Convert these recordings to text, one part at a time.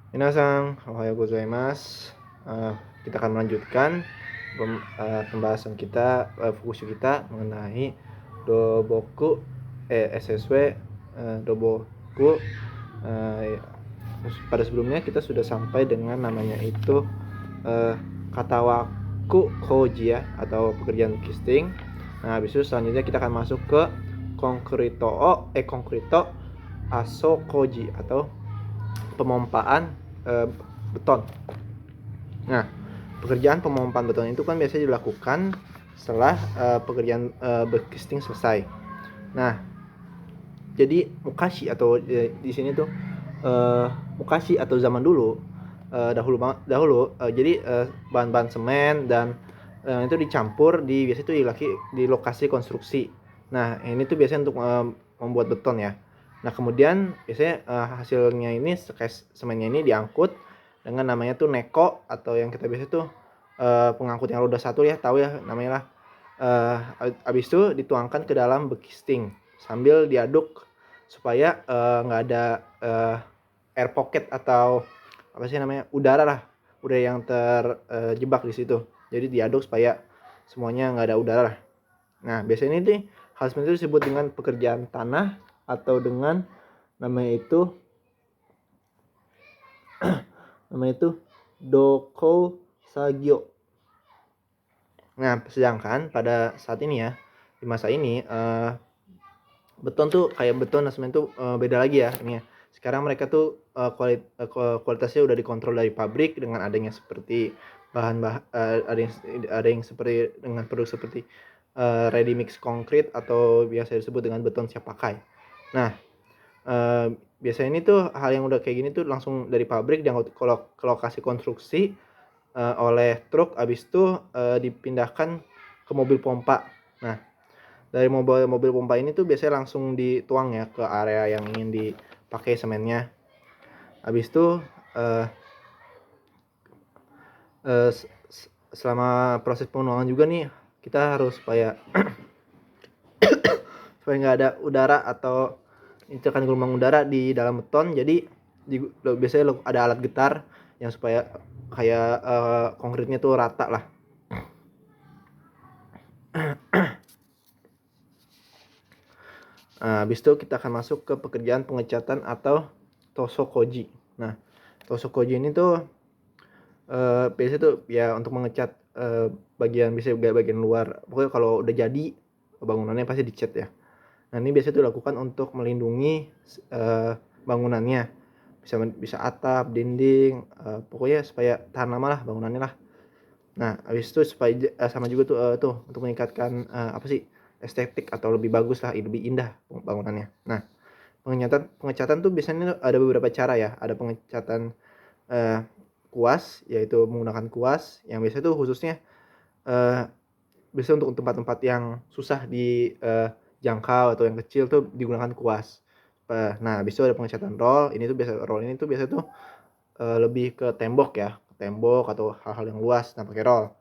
Minasan, ohayo gozaimasu. Kita akan melanjutkan pembahasan kita, fokus kita mengenai Doboku SSW Doboku. Pada sebelumnya kita sudah sampai dengan namanya itu Katawaku Koji ya, atau pekerjaan casting. Nah, habis itu selanjutnya kita akan masuk ke Konkrito Aso Koji atau pemompaan beton. Nah, pekerjaan pemompaan beton itu kan biasanya dilakukan setelah pekerjaan casting selesai. Nah, jadi mukashi atau di sini tuh mukashi atau zaman dulu dahulu jadi bahan-bahan semen dan itu dicampur biasanya itu di lokasi konstruksi. Nah, ini tuh biasanya untuk membuat beton ya. Nah, kemudian biasanya hasilnya ini semennya ini diangkut dengan namanya tuh neko, atau yang kita biasa tuh pengangkut yang roda satu ya, tahu ya namanya lah. Habis itu dituangkan ke dalam bekisting sambil diaduk supaya nggak ada air pocket atau apa sih namanya, udara yang terjebak di situ. Jadi diaduk supaya semuanya nggak ada udara lah. Nah, biasanya ini hal seperti itu disebut dengan pekerjaan tanah atau dengan namanya itu doko sagyo. Nah, sedangkan pada saat ini ya, di masa ini beton tuh kayak beton dan semen tuh beda lagi ya ini ya. Sekarang mereka tuh kualitasnya udah dikontrol dari pabrik dengan adanya seperti ada yang seperti dengan produk seperti ready mix concrete atau biasa disebut dengan beton siap pakai. Nah, biasanya ini tuh hal yang udah kayak gini tuh langsung dari pabrik diangkut ke lokasi konstruksi oleh truk, habis itu dipindahkan ke mobil pompa. Nah, dari mobil pompa ini tuh biasanya langsung dituang ya ke area yang ingin dipakai semennya. Habis itu selama proses penuangan juga nih kita harus supaya nggak ada udara atau tekan gelombang udara di dalam beton. Jadi biasanya ada alat getar yang supaya kayak konkretnya tuh rata lah. Nah, habis itu kita akan masuk ke pekerjaan pengecatan atau tosokoji. Nah, tosokoji ini tuh biasanya tuh ya untuk mengecat bagian luar. Pokoknya kalau udah jadi bangunannya pasti dicat ya. Nah, ini biasanya tuh dilakukan untuk melindungi bangunannya. Bisa atap, dinding, pokoknya supaya tahan lama lah bangunannya lah. Nah, habis itu supaya sama juga tuh untuk meningkatkan estetik atau lebih bagus lah, lebih indah bangunannya. Nah, pengecatan tuh biasanya ada beberapa cara ya. Ada pengecatan kuas, yaitu menggunakan kuas yang biasanya tuh khususnya biasanya untuk tempat-tempat yang susah dijangkau atau yang kecil tuh digunakan kuas. Nah, habis itu ada pengecatan roll. Roll ini tuh biasa tuh lebih ke tembok ya, tembok atau hal-hal yang luas. Nah, pakai roll.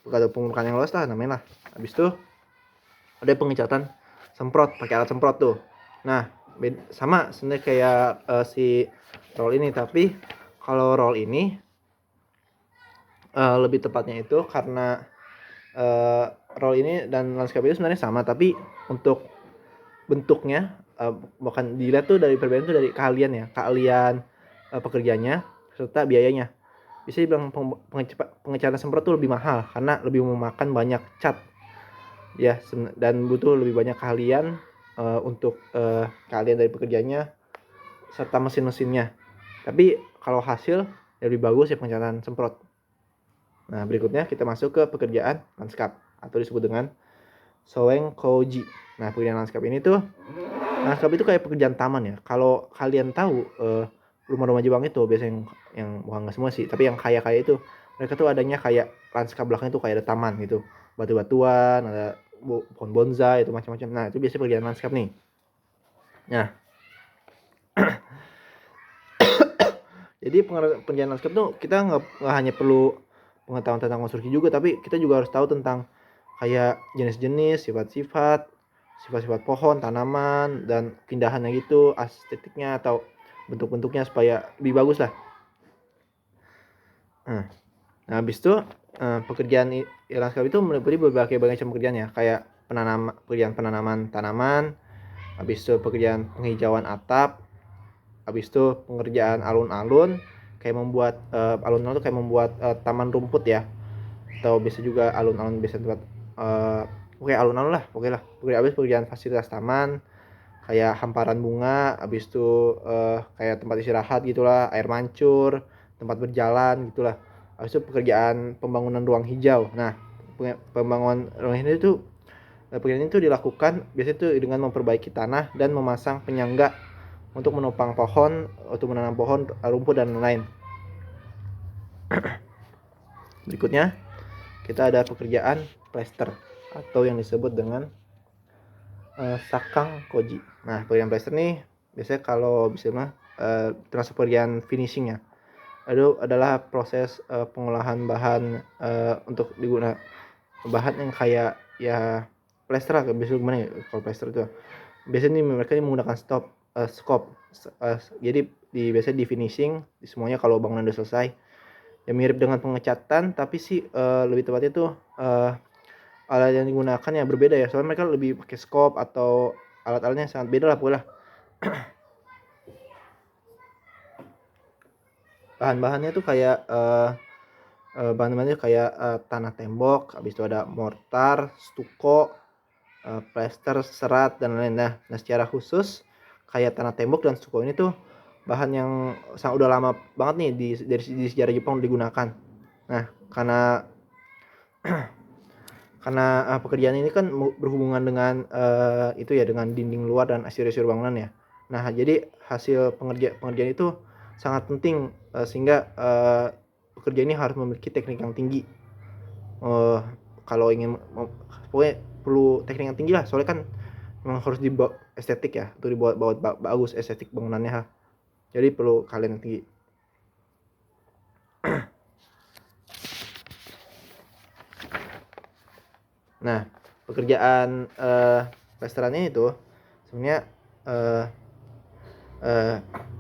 Kalau pengurukan yang luas lah namanya lah. Habis itu ada pengecatan semprot, pakai alat semprot tuh. Nah, sama sebenarnya kayak si roll ini, tapi kalau roll ini lebih tepatnya itu karena roll ini dan landscape itu sebenarnya sama, tapi untuk bentuknya bukan dilihat tuh dari perbedaan tuh dari keahlian pekerjanya serta biayanya. Bisa dibilang pengecatan semprot tuh lebih mahal karena lebih memakan banyak cat ya, dan butuh lebih banyak keahlian untuk keahlian dari pekerjanya serta mesin-mesinnya. Tapi kalau hasil lebih bagus ya pengecatan semprot. Nah, berikutnya kita masuk ke pekerjaan lanskap atau disebut dengan Soeng Koji. Nah, pekerjaan lanskap itu kayak pekerjaan taman ya. Kalau kalian tahu rumah-rumah Jepang itu biasanya yang bukan nggak semua sih, tapi yang kaya-kaya itu mereka tuh adanya kayak lanskap belakang itu kayak ada taman gitu, batu-batuan, ada pohon bonsai itu macam-macam. Nah, itu biasanya pekerjaan lanskap nih. Nah, jadi pekerjaan lanskap tuh kita nggak hanya perlu pengetahuan tentang konstruksi juga, tapi kita juga harus tahu tentang kayak jenis-jenis, sifat-sifat pohon, tanaman, dan pindahannya gitu, estetiknya atau bentuk-bentuknya supaya lebih bagus lah. Nah, habis itu pekerjaan landscape itu meliputi berbagai macam pekerjaan ya, kayak pekerjaan penanaman tanaman, habis itu pekerjaan penghijauan atap, habis itu pengerjaan alun-alun, kayak membuat alun-alun itu kayak membuat taman rumput ya, atau bisa juga alun-alun bisa tempat oke alun-alun lah, oke lah. Habis pekerjaan fasilitas taman, kayak hamparan bunga, habis itu kayak tempat istirahat gitulah, air mancur, tempat berjalan gitulah. Habis itu pekerjaan pembangunan ruang hijau. Nah, pembangunan ruang hijau itu pekerjaan itu dilakukan biasanya itu dengan memperbaiki tanah dan memasang penyangga untuk menopang pohon, untuk menanam pohon, rumput dan lain-lain. Berikutnya kita ada pekerjaan plester atau yang disebut dengan sakang koji. Nah, pekerjaan plester nih biasanya kalau bisa mah termasuk pekerjaan finishing ya. Itu adalah proses pengolahan bahan untuk digunakan bahan yang kayak ya plester lah, biasanya gimana ya kalau plester itu. Biasanya mereka ini menggunakan scope. Jadi biasanya di finishing di semuanya kalau bangunan udah selesai. Ya mirip dengan pengecatan tapi sih lebih tepatnya tuh alat yang digunakan ya berbeda ya. Soalnya mereka lebih pakai scope atau alat-alatnya sangat beda lah pula. Bahan-bahannya tuh kayak bahan-bahannya kayak tanah tembok, habis itu ada mortar, stuko, plester, serat dan lain-lain. Nah, secara khusus kayak tanah tembok dan stuko ini tuh bahan yang udah lama banget nih di sejarah Jepang digunakan. Nah, karena pekerjaan ini kan berhubungan dengan itu ya, dengan dinding luar dan eksterior bangunan ya. Nah, jadi hasil pengerjaan itu sangat penting sehingga pekerja ini harus memiliki teknik yang tinggi. Kalau ingin pokoknya perlu teknik yang tinggi lah, soalnya kan memang harus dibuat estetik ya, untuk dibuat bagus estetik bangunannya. Jadi perlu kalian yang tinggi. Nah, pekerjaan plesterannya itu sebenarnya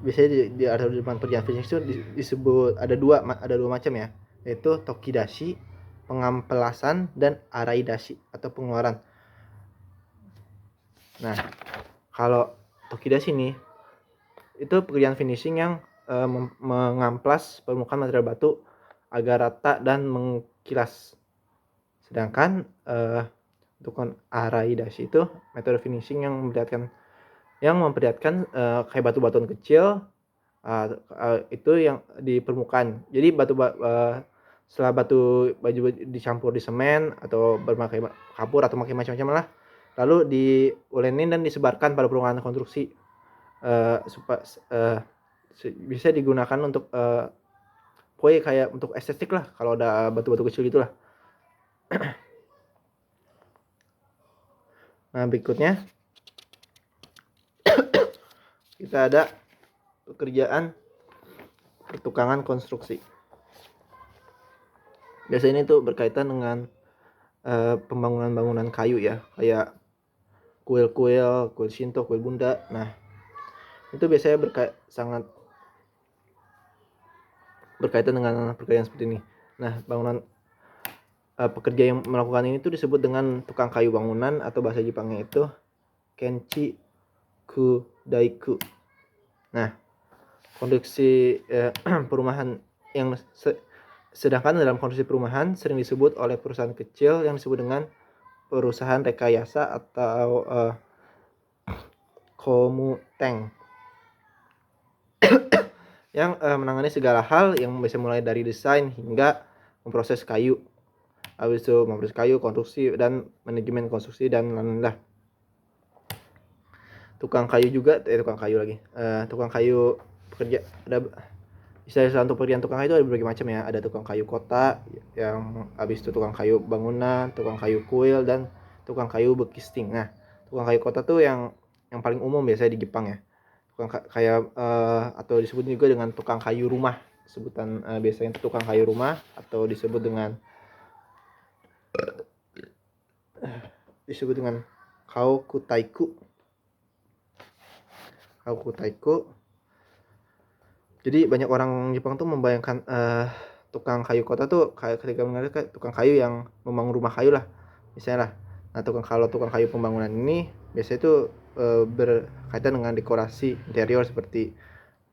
biasanya di ada depan pekerjaan fisik itu disebut ada dua macam ya, yaitu tokidashi, pengampelasan, dan araidashi atau pengeluaran. Nah, kalau tokidashi nih itu pekerjaan finishing yang mengamplas permukaan material batu agar rata dan mengkilas. Sedangkan untuk araidashi itu metode finishing yang memperlihatkan kayak batu-batuan kecil itu yang di permukaan. Jadi setelah baju dicampur di semen atau bermakai kapur atau pakai macam-macam lah, lalu diulenin dan disebarkan pada permukaan konstruksi supaya bisa digunakan untuk pokoknya kayak untuk estetik lah kalau ada batu-batu kecil gitulah. Nah, berikutnya kita ada pekerjaan pertukangan konstruksi. Biasanya ini tuh berkaitan dengan pembangunan bangunan kayu ya, kayak kuil Shinto, kuil Bunda. Nah, itu biasanya sangat berkaitan dengan pekerjaan seperti ini. Nah, bangunan pekerja yang melakukan ini tuh disebut dengan tukang kayu bangunan atau bahasa Jepangnya itu kenchi kudaiku. Nah, konstruksi perumahan yang sedangkan dalam konstruksi perumahan sering disebut oleh perusahaan kecil yang disebut dengan perusahaan rekayasa atau komuteng yang menangani segala hal yang bisa mulai dari desain hingga memproses kayu. Habis itu memproses kayu, konstruksi dan manajemen konstruksi dan lain-lain. Tukang kayu juga, tukang kayu lagi. Tukang kayu pekerja ada istilah untuk pekerjaan tukang kayu itu ada berbagai macam ya. Ada tukang kayu kota yang habis itu tukang kayu bangunan, tukang kayu kuil dan tukang kayu bekisting. Nah, tukang kayu kota tuh yang paling umum biasanya di Jepang ya. Tukang kayak atau disebut juga dengan tukang kayu rumah. Sebutan biasanya tukang kayu rumah atau disebut dengan kaokutaiku. Jadi banyak orang Jepang tuh membayangkan tukang kayu kota tuh kayak ketika mengenal tukang kayu yang membangun rumah kayu lah misalnya lah. Nah kalau tukang kayu pembangunan ini biasanya itu berkaitan dengan dekorasi interior seperti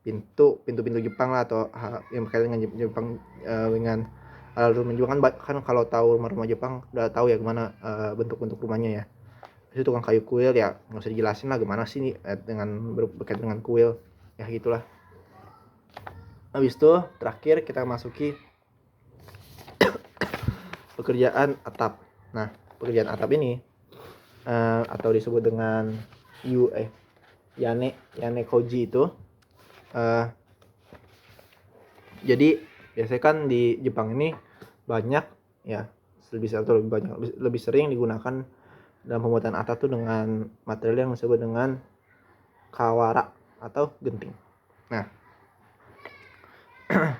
pintu Jepang lah, atau yang berkaitan dengan Jepang, dengan rumah Jepang kan kalau tahu rumah Jepang udah tahu ya gimana bentuk rumahnya ya. Itu tukang kayu kuil ya, nggak usah dijelasin lah gimana sih nih dengan berkaitan dengan kuil ya gitulah. Habis itu terakhir kita masuki pekerjaan atap. Nah pekerjaan atap ini atau disebut dengan yane koji itu, jadi biasanya kan di Jepang ini banyak ya, lebih sering digunakan dalam pembuatan atap tuh dengan material yang disebut dengan kawara atau genting. Nah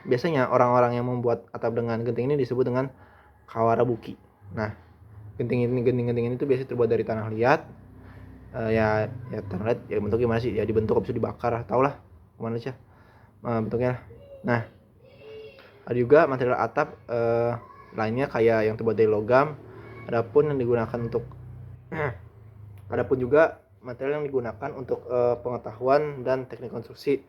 biasanya orang-orang yang membuat atap dengan genting ini disebut dengan kawara buki. Nah genting ini tuh biasanya terbuat dari tanah liat, ya tanah liat ya bentuknya gimana sih ya, dibentuk habis itu dibakar, tau lah gimana sih bentuknya. Nah ada juga material atap lainnya kayak yang terbuat dari logam. Adapun juga material yang digunakan untuk pengetahuan dan teknik konstruksi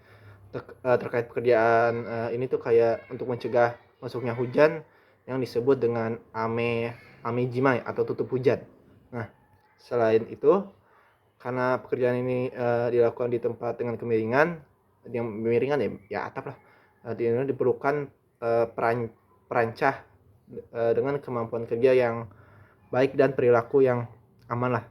terkait pekerjaan ini tuh kayak untuk mencegah masuknya hujan yang disebut dengan amejima atau tutup hujan. Nah selain itu, karena pekerjaan ini dilakukan di tempat dengan kemiringan ya atap lah, diperlukan perancah dengan kemampuan kerja yang baik dan perilaku yang aman lah.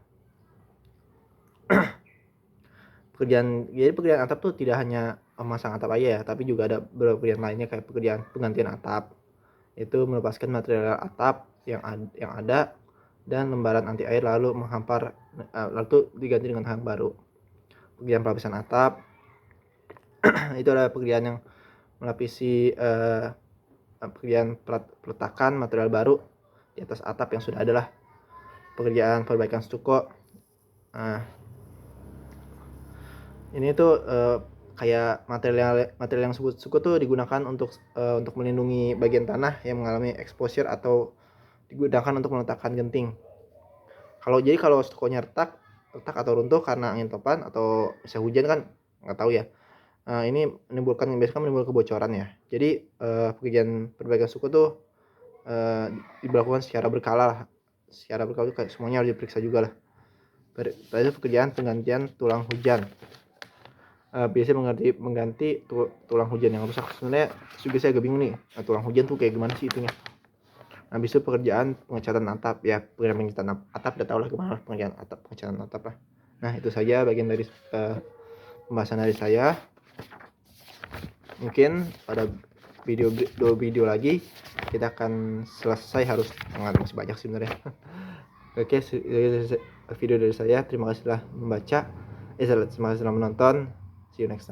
Pekerjaan atap tuh tidak hanya memasang atap aja ya, tapi juga ada beberapa pekerjaan lainnya kayak pekerjaan penggantian atap, itu melepaskan material atap yang ada dan lembaran anti air lalu menghampar, lalu diganti dengan hang baru. Pekerjaan pelapisan atap itu adalah pekerjaan yang melapisi pekerjaan peletakan material baru di atas atap yang sudah ada lah. Pekerjaan perbaikan stuko, ini tuh kayak material yang disebut stuko tuh digunakan untuk melindungi bagian tanah yang mengalami exposure atau digunakan untuk meletakkan genting. Kalau stukonya retak atau runtuh karena angin topan atau bisa hujan kan nggak tahu ya, ini biasanya menimbulkan kebocoran ya. Jadi pekerjaan perbaikan stuko tuh dilakukan secara berkala kayak semuanya harus diperiksa juga lah. Itu pekerjaan penggantian tulang hujan, biasanya mengganti tulang hujan yang rusak. Sebenarnya juga saya agak bingung nih, tulang hujan tuh kayak gimana sih itunya. Habis itu pekerjaan pengecatan atap ya, pengecatan atap udah tau lah gimana pengecatan atap lah. Nah itu saja bagian dari pembahasan dari saya. Mungkin pada dua video lagi kita akan selesai, harus masih banyak sih sebenarnya. Oke, video dari saya. Terima kasih telah membaca. Terima kasih telah menonton. See you next time.